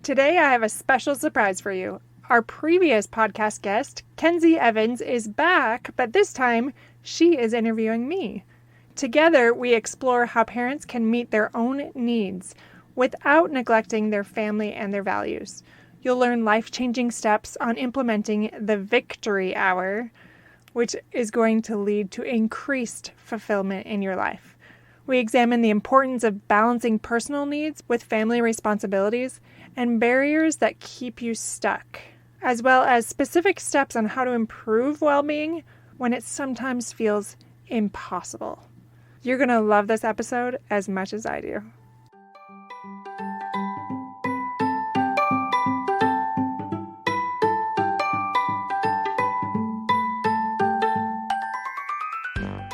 Today I have a special surprise for you. Our previous podcast guest, Kensi Evans, is back, but this time she is interviewing me. Together, we explore how parents can meet their own needs without neglecting their family and their values. You'll learn life-changing steps on implementing the Victory Hour, which is going to lead to increased fulfillment in your life. We examine the importance of balancing personal needs with family responsibilities and barriers that keep you stuck, as well as specific steps on how to improve well-being when it sometimes feels impossible. You're going to love this episode as much as I do.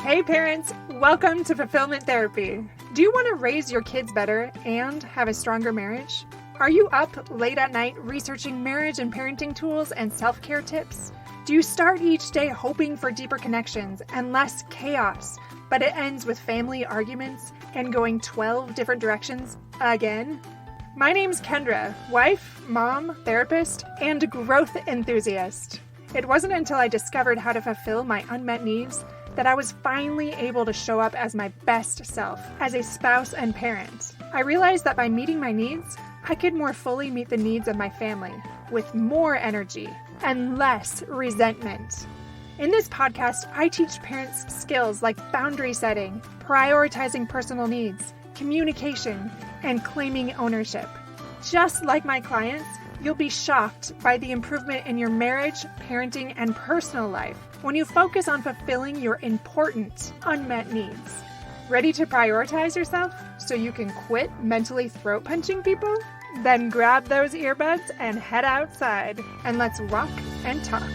Hey parents, welcome to Fulfillment Therapy. Do you want to raise your kids better and have a stronger marriage? Are you up late at night researching marriage and parenting tools and self-care tips? Do you start each day hoping for deeper connections and less chaos, but it ends with family arguments and going 12 different directions again? My name's Kendra, wife, mom, therapist, and growth enthusiast. It wasn't until I discovered how to fulfill my unmet needs that I was finally able to show up as my best self as a spouse and parent. I realized that by meeting my needs, I could more fully meet the needs of my family with more energy and less resentment. In this podcast, I teach parents skills like boundary setting, prioritizing personal needs, communication, and claiming ownership. Just like my clients, you'll be shocked by the improvement in your marriage, parenting, and personal life when you focus on fulfilling your important unmet needs. Ready to prioritize yourself so you can quit mentally throat punching people? Then grab those earbuds and head outside, and let's walk and talk.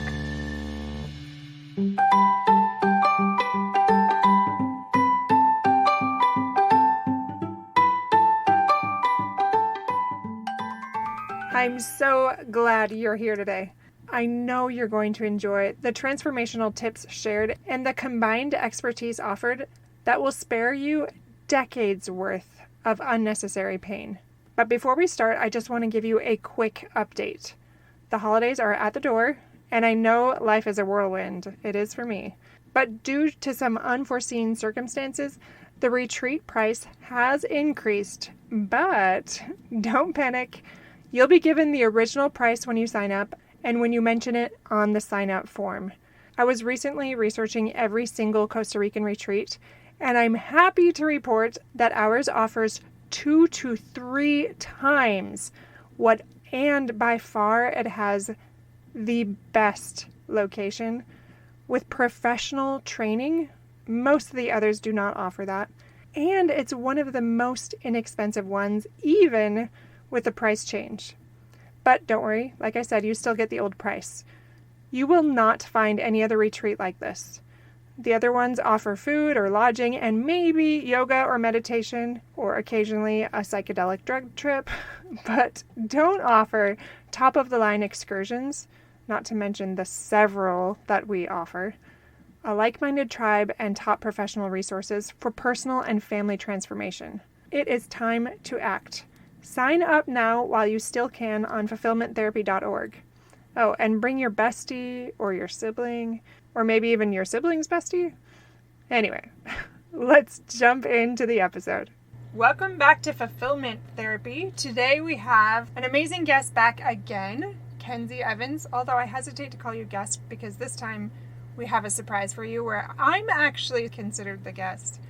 I'm so glad you're here today. I know you're going to enjoy the transformational tips shared and the combined expertise offered that will spare you decades worth of unnecessary pain. But before we start, I just want to give you a quick update. The holidays are at the door, and I know life is a whirlwind. It is for me. But due to some unforeseen circumstances, the retreat price has increased. But don't panic. You'll be given the original price when you sign up and when you mention it on the sign-up form. I was recently researching every single Costa Rican retreat, and I'm happy to report that ours offers 2 to 3 times what, and by far it has the best location with professional training. Most of the others do not offer that, and it's one of the most inexpensive ones, even with the price change. But don't worry, like I said, you still get the old price. You will not find any other retreat like this. The other ones offer food or lodging and maybe yoga or meditation or occasionally a psychedelic drug trip, but don't offer top-of-the-line excursions, not to mention the several that we offer, a like-minded tribe, and top professional resources for personal and family transformation. It is time to act. Sign up now while you still can on fulfillmenttherapy.org. Oh, and bring your bestie or your sibling, or maybe even your sibling's bestie. Anyway, let's jump into the episode. Welcome back to Fulfillment Therapy. Today we have an amazing guest back again, Kensi Evans, although I hesitate to call you guest because this time we have a surprise for you where I'm actually considered the guest.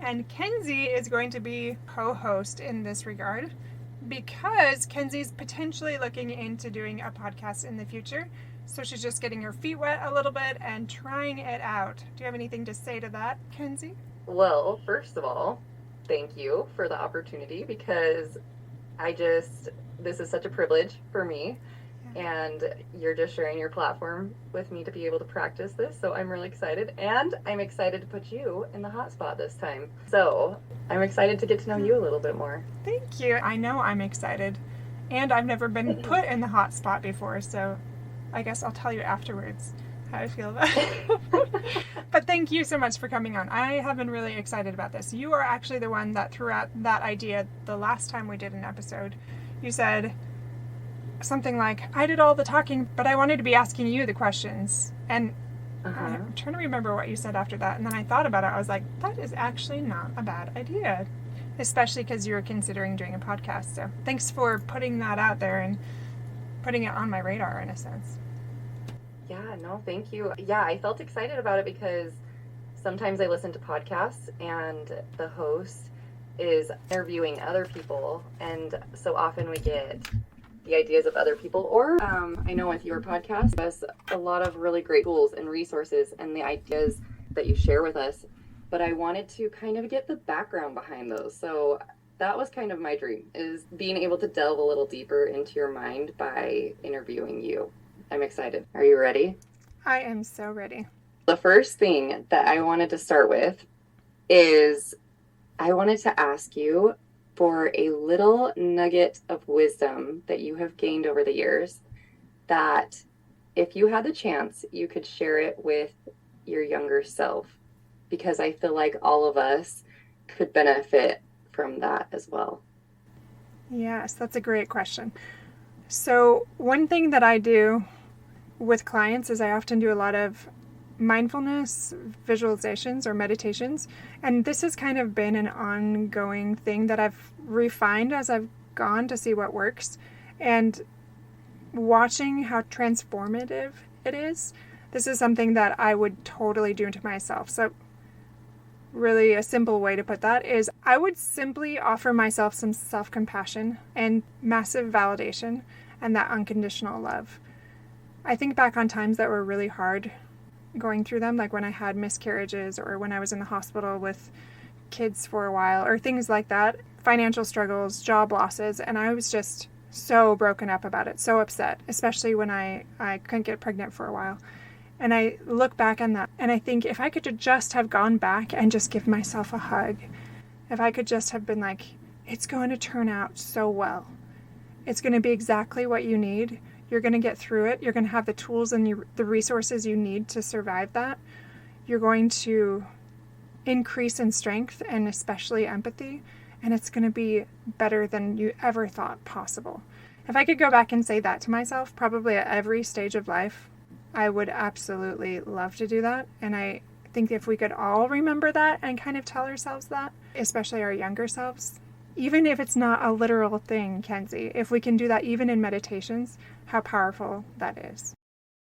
And Kensi is going to be co-host in this regard, because Kensi's potentially looking into doing a podcast in the future. So she's just getting her feet wet a little bit and trying it out. Do you have anything to say to that, Kensi? Well, first of all, thank you for the opportunity, because this is such a privilege for me. And you're just sharing your platform with me to be able to practice this. So I'm really excited. And I'm excited to put you in the hot spot this time. So I'm excited to get to know you a little bit more. Thank you. I know I'm excited. And I've never been put in the hot spot before. So I guess I'll tell you afterwards how I feel about it. But thank you so much for coming on. I have been really excited about this. You are actually the one that threw out that idea the last time we did an episode. You said, something like, I did all the talking, but I wanted to be asking you the questions. And I'm trying to remember what you said after that. And then I thought about it. I was like, that is actually not a bad idea, especially because you were considering doing a podcast. So thanks for putting that out there and putting it on my radar in a sense. Yeah, no, thank you. Yeah, I felt excited about it because sometimes I listen to podcasts and the host is interviewing other people. And so often we get the ideas of other people. Or I know with your podcast, there's a lot of really great tools and resources and the ideas that you share with us. But I wanted to kind of get the background behind those. So that was kind of my dream, is being able to delve a little deeper into your mind by interviewing you. I'm excited. Are you ready? I am so ready. The first thing that I wanted to start with is I wanted to ask you for a little nugget of wisdom that you have gained over the years that if you had the chance, you could share it with your younger self, because I feel like all of us could benefit from that as well. Yes, that's a great question. So one thing that I do with clients is I often do a lot of mindfulness visualizations or meditations. And this has kind of been an ongoing thing that I've refined as I've gone to see what works. And watching how transformative it is, this is something that I would totally do to myself. So really a simple way to put that is I would simply offer myself some self-compassion and massive validation and that unconditional love. I think back on times that were really hard going through them, like when I had miscarriages or when I was in the hospital with kids for a while or things like that, financial struggles, job losses, and I was just so broken up about it, so upset, especially when I couldn't get pregnant for a while. And I look back on that and I think if I could just have gone back and just give myself a hug, if I could just have been like, it's going to turn out so well. It's going to be exactly what you need. You're going to get through it. You're going to have the tools and the resources you need to survive that. You're going to increase in strength and especially empathy. And it's going to be better than you ever thought possible. If I could go back and say that to myself, probably at every stage of life, I would absolutely love to do that. And I think if we could all remember that and kind of tell ourselves that, especially our younger selves, even if it's not a literal thing, Kensi, if we can do that even in meditations, how powerful that is.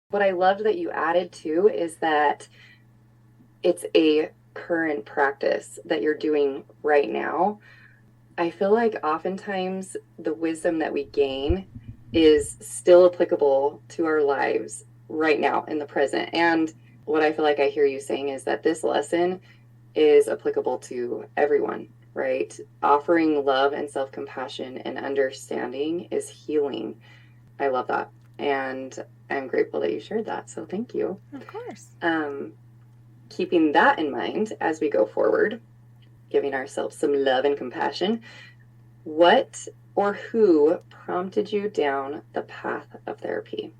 What I loved that you added too is that it's a current practice that you're doing right now. I feel like oftentimes the wisdom that we gain is still applicable to our lives right now in the present. And what I feel like I hear you saying is that this lesson is applicable to everyone, right? Offering love and self-compassion and understanding is healing. I love that. And I'm grateful that you shared that. So thank you. Of course. Keeping that in mind as we go forward, giving ourselves some love and compassion, what or who prompted you down the path of therapy?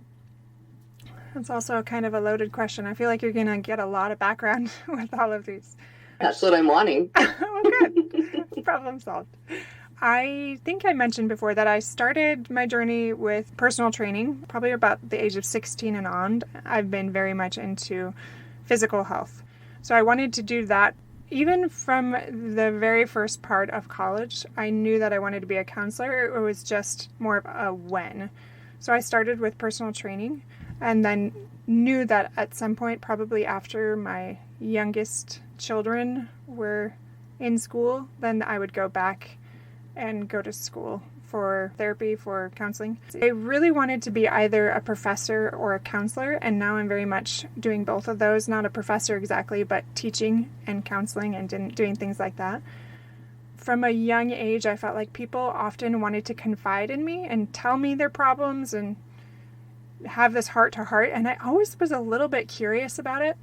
That's also kind of a loaded question. I feel like you're going to get a lot of background with all of these. That's what I'm wanting. Oh, good. Problem solved. I think I mentioned before that I started my journey with personal training, probably about the age of 16 and on. I've been very much into physical health. So I wanted to do that. Even from the very first part of college, I knew that I wanted to be a counselor. It was just more of a when. So I started with personal training and then knew that at some point, probably after my youngest children were in school, then I would go back and go to school for therapy, for counseling. I really wanted to be either a professor or a counselor, and now I'm very much doing both of those. Not a professor exactly, but teaching and counseling and doing things like that. From a young age, I felt like people often wanted to confide in me and tell me their problems and have this heart-to-heart, and I always was a little bit curious about it.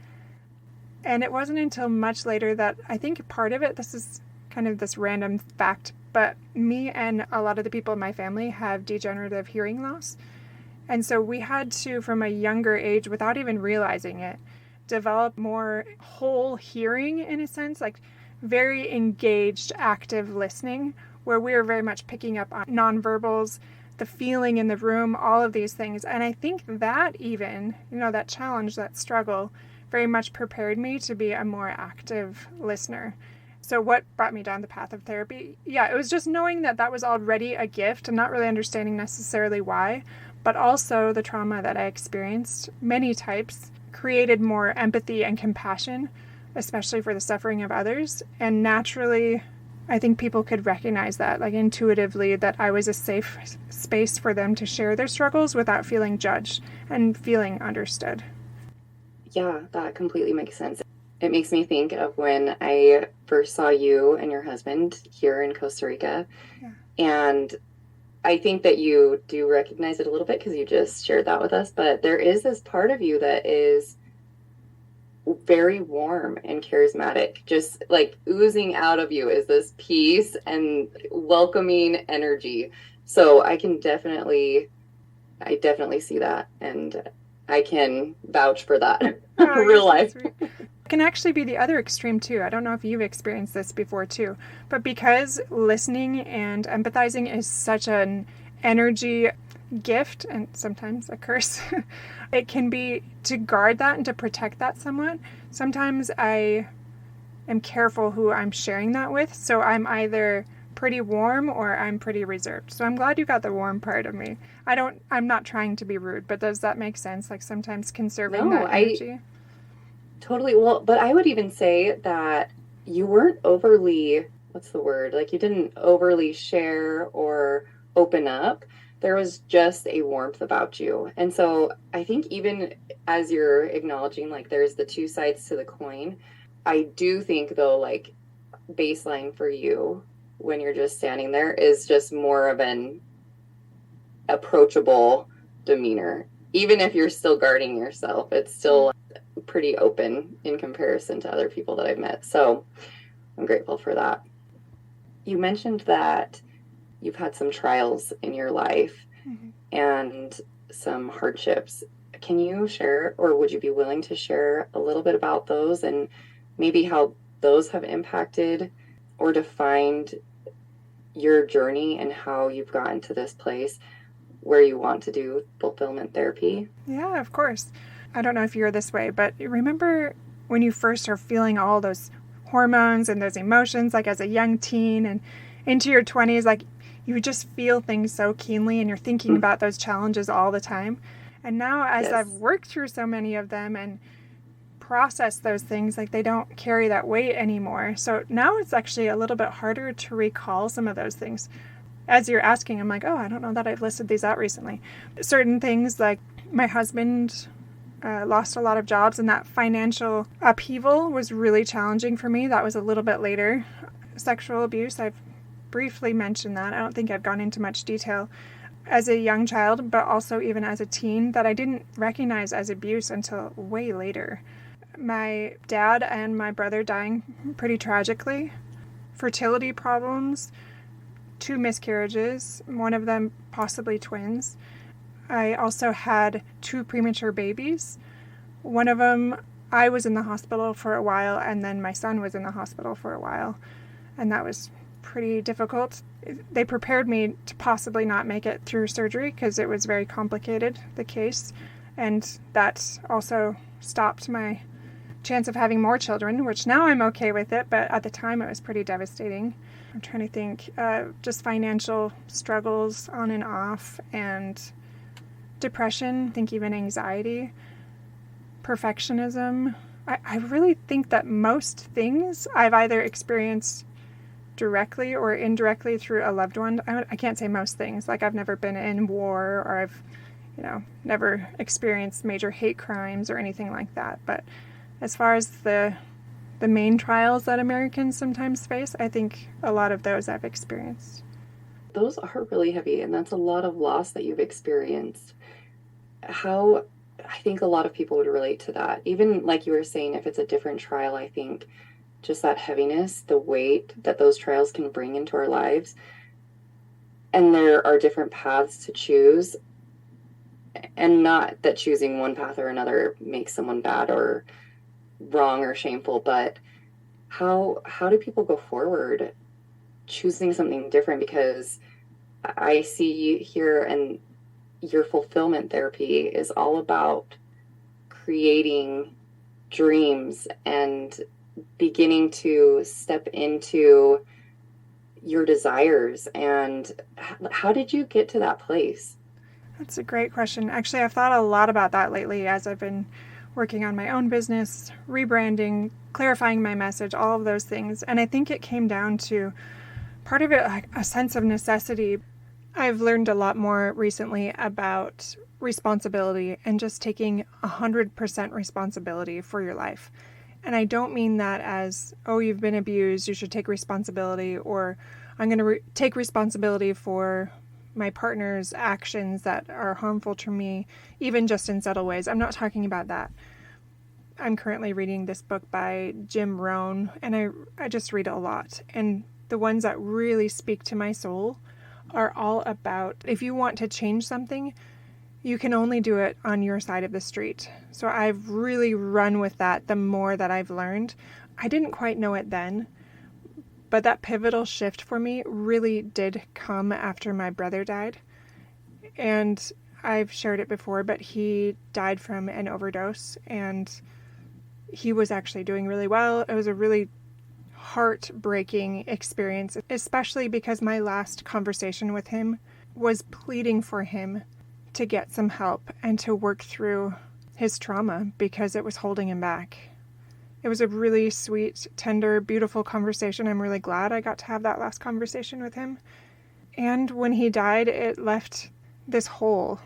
And it wasn't until much later that I think part of it, this is kind of this random fact, but me and a lot of the people in my family have degenerative hearing loss. And so we had to, from a younger age, without even realizing it, develop more whole hearing in a sense, like very engaged, active listening, where we were very much picking up on nonverbals, the feeling in the room, all of these things. And I think that even, that challenge, that struggle, very much prepared me to be a more active listener. So what brought me down the path of therapy? Yeah, it was just knowing that that was already a gift and not really understanding necessarily why, but also the trauma that I experienced, many types, created more empathy and compassion, especially for the suffering of others. And naturally, I think people could recognize that, like intuitively, that I was a safe space for them to share their struggles without feeling judged and feeling understood. Yeah, that completely makes sense. It makes me think of when I first saw you and your husband here in Costa Rica. Yeah. And I think that you do recognize it a little bit because you just shared that with us. But there is this part of you that is very warm and charismatic, just like oozing out of you is this peace and welcoming energy. So I definitely see that, and I can vouch for that. Real life. So it can actually be the other extreme too. I don't know if you've experienced this before too, but because listening and empathizing is such an energy gift and sometimes a curse, it can be to guard that and to protect that somewhat. Sometimes I am careful who I'm sharing that with, so I'm either pretty warm or I'm pretty reserved. So I'm glad you got the warm part of me. I'm not trying to be rude, but does that make sense? Like sometimes conserving that energy? Totally. Well, but I would even say that you weren't overly, what's the word? Like you didn't overly share or open up. There was just a warmth about you. And so I think even as you're acknowledging, like there's the two sides to the coin, I do think though, like baseline for you when you're just standing there is just more of an approachable demeanor. Even if you're still guarding yourself, it's still pretty open in comparison to other people that I've met. So I'm grateful for that. You mentioned that you've had some trials in your life and some hardships. Can you share, or would you be willing to share a little bit about those and maybe how those have impacted or defined your journey and how you've gotten to this place where you want to do fulfillment therapy? Yeah, of course. I don't know if you're this way, but remember when you first are feeling all those hormones and those emotions, like as a young teen and into your 20s, like you just feel things so keenly and you're thinking about those challenges all the time. And now as I've worked through so many of them and processed those things, like they don't carry that weight anymore. So now it's actually a little bit harder to recall some of those things. As you're asking, I'm like, oh, I don't know that I've listed these out recently. Certain things like my husband lost a lot of jobs, and that financial upheaval was really challenging for me. That was a little bit later. Sexual abuse, I've briefly mentioned that. I don't think I've gone into much detail as a young child, but also even as a teen, that I didn't recognize as abuse until way later. My dad and my brother dying pretty tragically. Fertility problems, 2 miscarriages, one of them possibly twins. I also had 2 premature babies. One of them, I was in the hospital for a while, and then my son was in the hospital for a while. And that was pretty difficult. They prepared me to possibly not make it through surgery because it was very complicated, the case. And that also stopped my chance of having more children, which now I'm okay with it, but at the time it was pretty devastating. I'm trying to think, just financial struggles on and off, and depression, I think even anxiety, perfectionism. I really think that most things I've either experienced directly or indirectly through a loved one. I can't say most things, like I've never been in war or I've, never experienced major hate crimes or anything like that. But as far as the main trials that Americans sometimes face, I think a lot of those I've experienced. Those are really heavy, and that's a lot of loss that you've experienced. How I think a lot of people would relate to that. Even like you were saying, if it's a different trial, I think just that heaviness, the weight that those trials can bring into our lives. And there are different paths to choose. And not that choosing one path or another makes someone bad or wrong or shameful, but how do people go forward choosing something different? Because I see here, and your fulfillment therapy is all about creating dreams and beginning to step into your desires. And how did you get to that place? That's a great question. Actually, I've thought a lot about that lately as I've been working on my own business, rebranding, clarifying my message, all of those things. And I think it came down to part of it, like a sense of necessity. I've learned a lot more recently about responsibility and just taking 100% responsibility for your life. And I don't mean that as, oh, you've been abused, you should take responsibility, or I'm going to take responsibility for my partner's actions that are harmful to me, even just in subtle ways. I'm not talking about that. I'm currently reading this book by Jim Rohn, and I just read a lot. And the ones that really speak to my soul are all about, if you want to change something, you can only do it on your side of the street. So I've really run with that the more that I've learned. I didn't quite know it then, but that pivotal shift for me really did come after my brother died. And I've shared it before, but he died from an overdose, and he was actually doing really well. It was a really heartbreaking experience, especially because my last conversation with him was pleading for him to get some help and to work through his trauma because it was holding him back. It was a really sweet, tender, beautiful conversation. I'm really glad I got to have that last conversation with him. And when he died, it left this hole,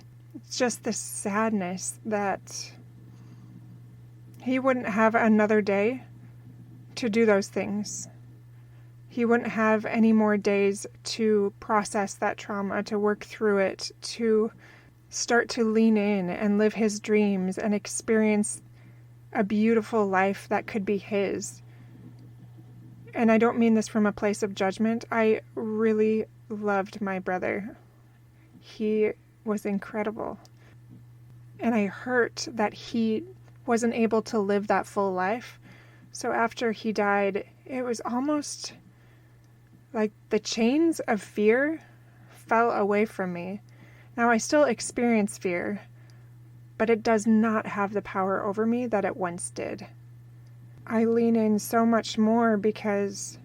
just this sadness that he wouldn't have another day to do those things. He wouldn't have any more days to process that trauma, to work through it, to start to lean in and live his dreams and experience a beautiful life that could be his. And I don't mean this from a place of judgment. I really loved my brother. He was incredible. And I hurt that he wasn't able to live that full life. So after he died, it was almost like the chains of fear fell away from me. Now, I still experience fear, but it does not have the power over me that it once did. I lean in so much more because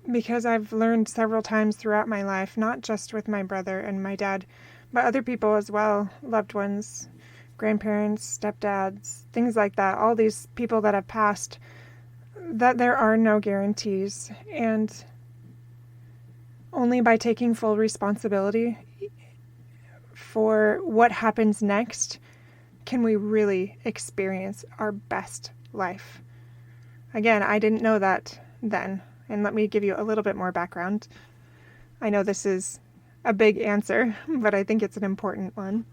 I've learned several times throughout my life, not just with my brother and my dad, but other people as well, loved ones, grandparents, stepdads, things like that, all these people that have passed, that there are no guarantees. And only by taking full responsibility for what happens next can we really experience our best life. Again, I didn't know that then. And let me give you a little bit more background. I know this is a big answer, but I think it's an important one.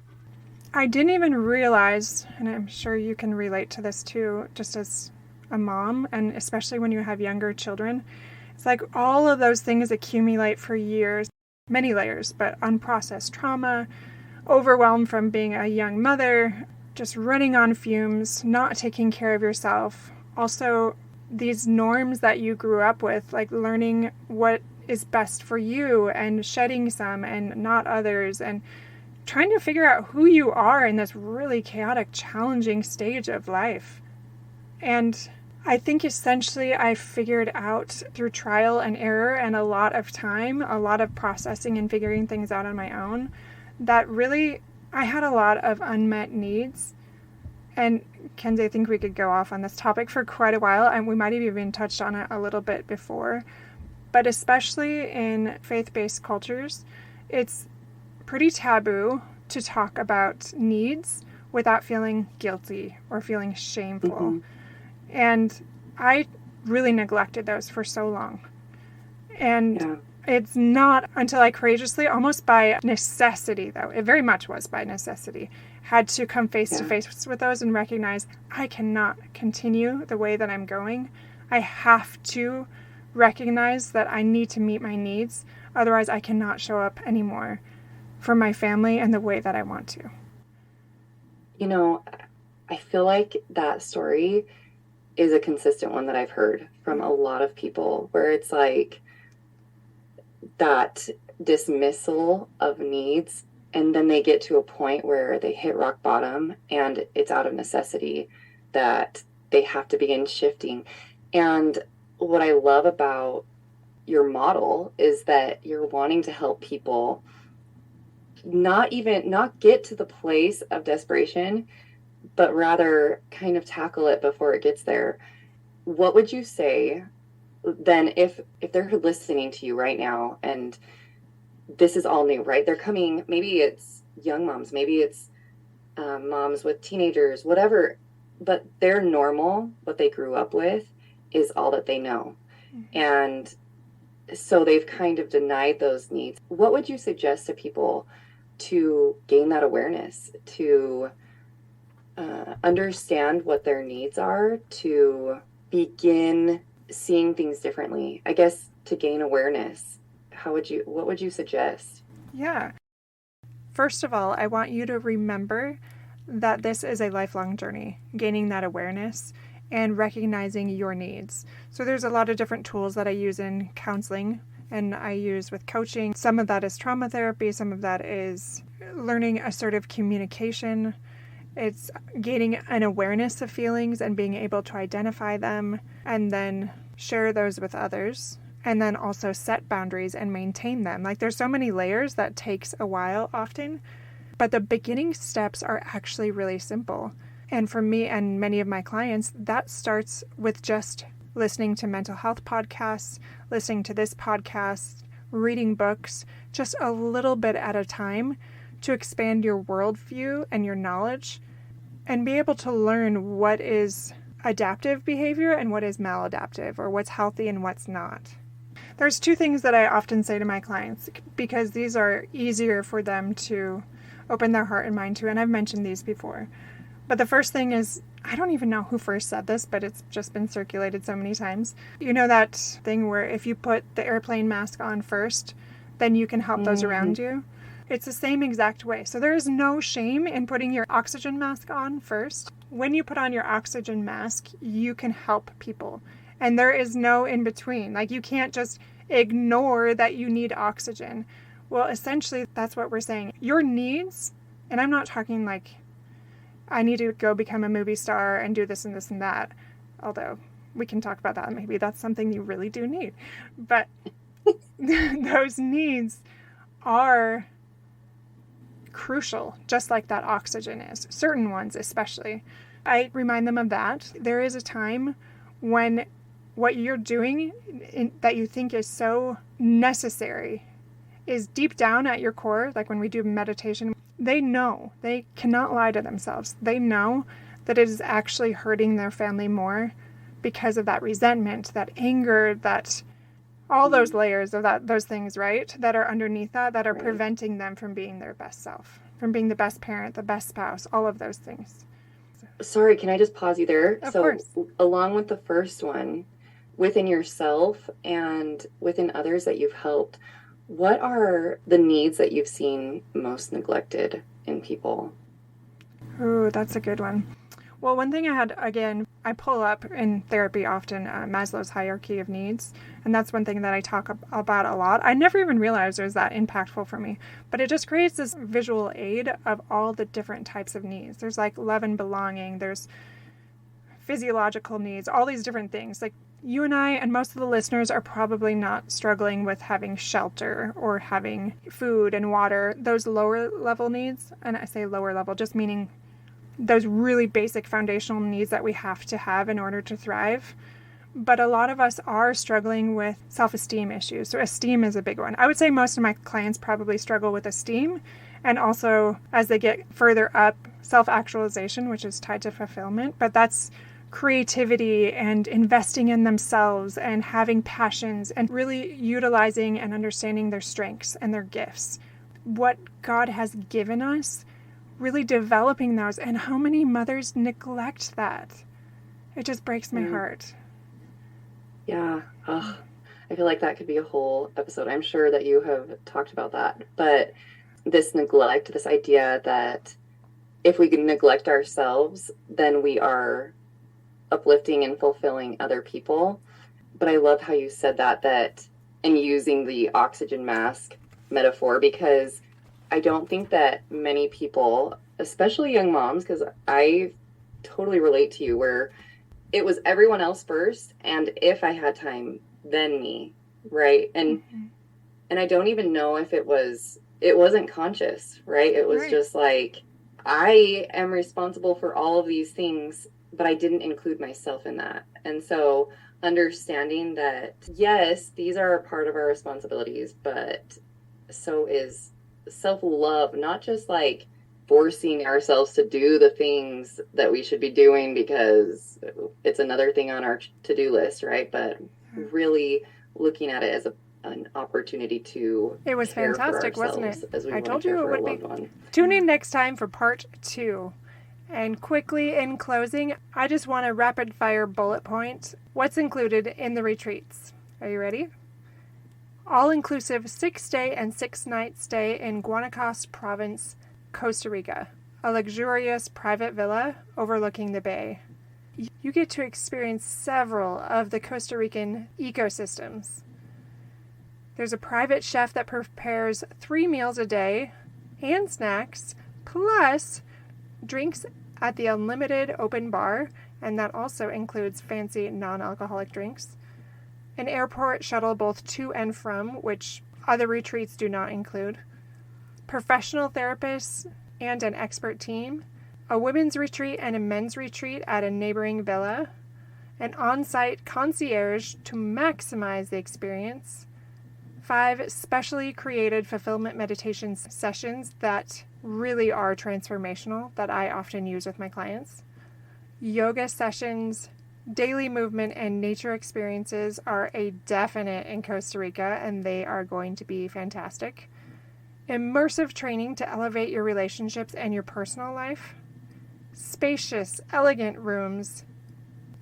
I didn't even realize, and I'm sure you can relate to this too, just as a mom, and especially when you have younger children, it's like all of those things accumulate for years, many layers, but unprocessed trauma, overwhelmed from being a young mother, just running on fumes, not taking care of yourself. Also, these norms that you grew up with, like learning what is best for you and shedding some and not others, and trying to figure out who you are in this really chaotic, challenging stage of life. And I think essentially I figured out through trial and error and a lot of time, a lot of processing and figuring things out on my own, that really I had a lot of unmet needs. And Kensi, I think we could go off on this topic for quite a while, and we might have even touched on it a little bit before. But especially in faith-based cultures, it's pretty taboo to talk about needs without feeling guilty or feeling shameful. Mm-hmm. And I really neglected those for so long. And it's not until I courageously, almost by necessity though, it very much was by necessity, had to come face to face with those and recognize I cannot continue the way that I'm going. I have to recognize that I need to meet my needs. Otherwise, I cannot show up anymore for my family and the way that I want to. You know, I feel like that story is a consistent one that I've heard from a lot of people, where it's like that dismissal of needs, and then they get to a point where they hit rock bottom and it's out of necessity that they have to begin shifting. And what I love about your model is that you're wanting to help people not get to the place of desperation, but rather kind of tackle it before it gets there. What would you say then if they're listening to you right now and this is all new, right? They're coming, maybe it's young moms, maybe it's moms with teenagers, whatever, but their normal, what they grew up with, is all that they know. Mm-hmm. And so they've kind of denied those needs. What would you suggest to people to gain that awareness, to understand what their needs are, to begin seeing things differently? I guess to gain awareness, what would you suggest? Yeah. First of all, I want you to remember that this is a lifelong journey, gaining that awareness and recognizing your needs. So there's a lot of different tools that I use in counseling and I use with coaching. Some of that is trauma therapy. Some of that is learning assertive communication. It's gaining an awareness of feelings and being able to identify them and then share those with others. And then also set boundaries and maintain them. Like there's so many layers that takes a while often, but the beginning steps are actually really simple. And for me and many of my clients, that starts with just listening to mental health podcasts, listening to this podcast, reading books, just a little bit at a time to expand your worldview and your knowledge and be able to learn what is adaptive behavior and what is maladaptive, or what's healthy and what's not. There's two things that I often say to my clients because these are easier for them to open their heart and mind to, and I've mentioned these before. But the first thing is, I don't even know who first said this, but it's just been circulated so many times. You know that thing where if you put the airplane mask on first, then you can help those around you? It's the same exact way. So there is no shame in putting your oxygen mask on first. When you put on your oxygen mask, you can help people. And there is no in between. Like you can't just ignore that you need oxygen. Well, essentially, that's what we're saying. Your needs, and I'm not talking like I need to go become a movie star and do this and this and that. Although we can talk about that. Maybe that's something you really do need. But those needs are crucial, just like that oxygen is. Certain ones especially. I remind them of that. There is a time when what you're doing that you think is so necessary is deep down at your core, like when we do meditation, they know, they cannot lie to themselves. They know that it is actually hurting their family more because of that resentment, that anger, that all those layers of those things, right, that are underneath that are preventing them from being their best self, from being the best parent, the best spouse, all of those things. Sorry, can I just pause you there? Of course. Along with the first one, within yourself and within others that you've helped, what are the needs that you've seen most neglected in people? Oh, that's a good one. Well, one thing I pull up in therapy often Maslow's hierarchy of needs, and that's one thing that I talk about a lot. I never even realized it was that impactful for me, but it just creates this visual aid of all the different types of needs. There's like love and belonging, there's physiological needs, all these different things. Like you and I and most of the listeners are probably not struggling with having shelter or having food and water, those lower level needs. And I say lower level, just meaning those really basic foundational needs that we have to have in order to thrive. But a lot of us are struggling with self-esteem issues. So esteem is a big one. I would say most of my clients probably struggle with esteem. And also, as they get further up, self-actualization, which is tied to fulfillment. But that's creativity and investing in themselves and having passions and really utilizing and understanding their strengths and their gifts. What God has given us, really developing those. And how many mothers neglect that? It just breaks my heart. Yeah. Oh, I feel like that could be a whole episode. I'm sure that you have talked about that. But this neglect, this idea that if we can neglect ourselves, then we are uplifting and fulfilling other people. But I love how you said that and using the oxygen mask metaphor because I don't think that many people, especially young moms, because I totally relate to you, where it was everyone else first, and if I had time, then me, right? And I don't even know if it wasn't conscious, right? It was just like, I am responsible for all of these things, but I didn't include myself in that. And so understanding that, yes, these are a part of our responsibilities, but so is self-love, not just like forcing ourselves to do the things that we should be doing because it's another thing on our to-do list, right? But really looking at it as an opportunity to It was care fantastic, for wasn't ourselves it? as we I want told to care you it for a would loved be. one. Tune in next time for part 2. And quickly in closing, I just want to rapid fire bullet point what's included in the retreats. Are you ready? All-inclusive 6-day and 6-night stay in Guanacaste province, Costa Rica. A luxurious private villa overlooking the bay. You get to experience several of the Costa Rican ecosystems. There's a private chef that prepares 3 meals a day and snacks, plus drinks at the unlimited open bar, and that also includes fancy non-alcoholic drinks. An airport shuttle both to and from, which other retreats do not include. Professional therapists and an expert team. A women's retreat and a men's retreat at a neighboring villa. An on-site concierge to maximize the experience. 5 specially created fulfillment meditation sessions that really are transformational that I often use with my clients. Yoga sessions, daily movement, and nature experiences are a definite in Costa Rica, and they are going to be fantastic. Immersive training to elevate your relationships and your personal life. Spacious, elegant rooms.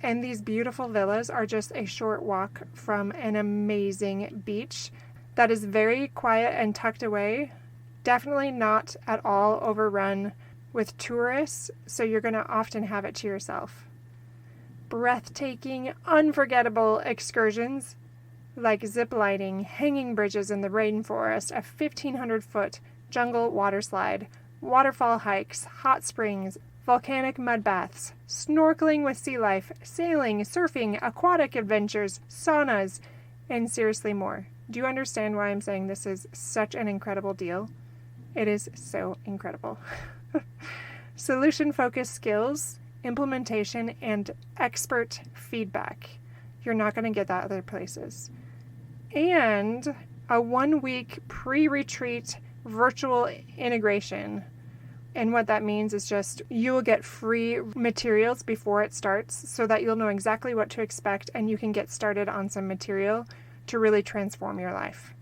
And these beautiful villas are just a short walk from an amazing beach that is very quiet and tucked away. Definitely not at all overrun with tourists, so you're going to often have it to yourself. Breathtaking, unforgettable excursions like zip lining, hanging bridges in the rainforest, a 1,500-foot jungle water slide, waterfall hikes, hot springs, volcanic mud baths, snorkeling with sea life, sailing, surfing, aquatic adventures, saunas, and seriously more. Do you understand why I'm saying this is such an incredible deal? It is so incredible. Solution-focused skills, implementation, and expert feedback. You're not going to get that other places. And a 1-week pre-retreat virtual integration. And what that means is just you will get free materials before it starts so that you'll know exactly what to expect and you can get started on some material to really transform your life.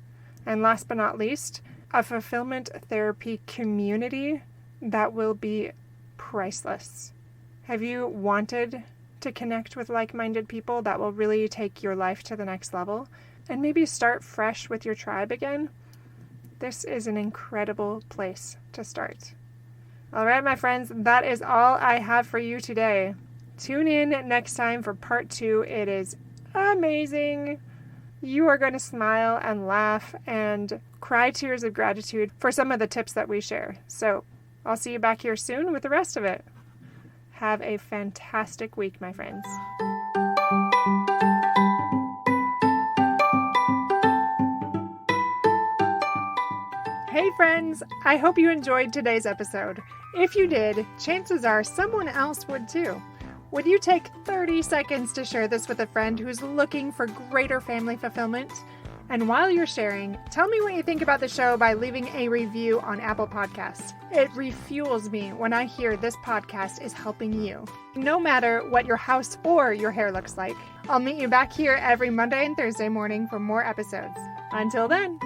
And last but not least, a fulfillment therapy community that will be priceless. Have you wanted to connect with like-minded people that will really take your life to the next level and maybe start fresh with your tribe again? This is an incredible place to start. All right, my friends, that is all I have for you today. Tune in next time for part 2. It is amazing. You are going to smile and laugh and cry tears of gratitude for some of the tips that we share. So I'll see you back here soon with the rest of it. Have a fantastic week, my friends. Hey friends, I hope you enjoyed today's episode. If you did, chances are someone else would too. Would you take 30 seconds to share this with a friend who's looking for greater family fulfillment? And while you're sharing, tell me what you think about the show by leaving a review on Apple Podcasts. It refuels me when I hear this podcast is helping you. No matter what your house or your hair looks like, I'll meet you back here every Monday and Thursday morning for more episodes. Until then.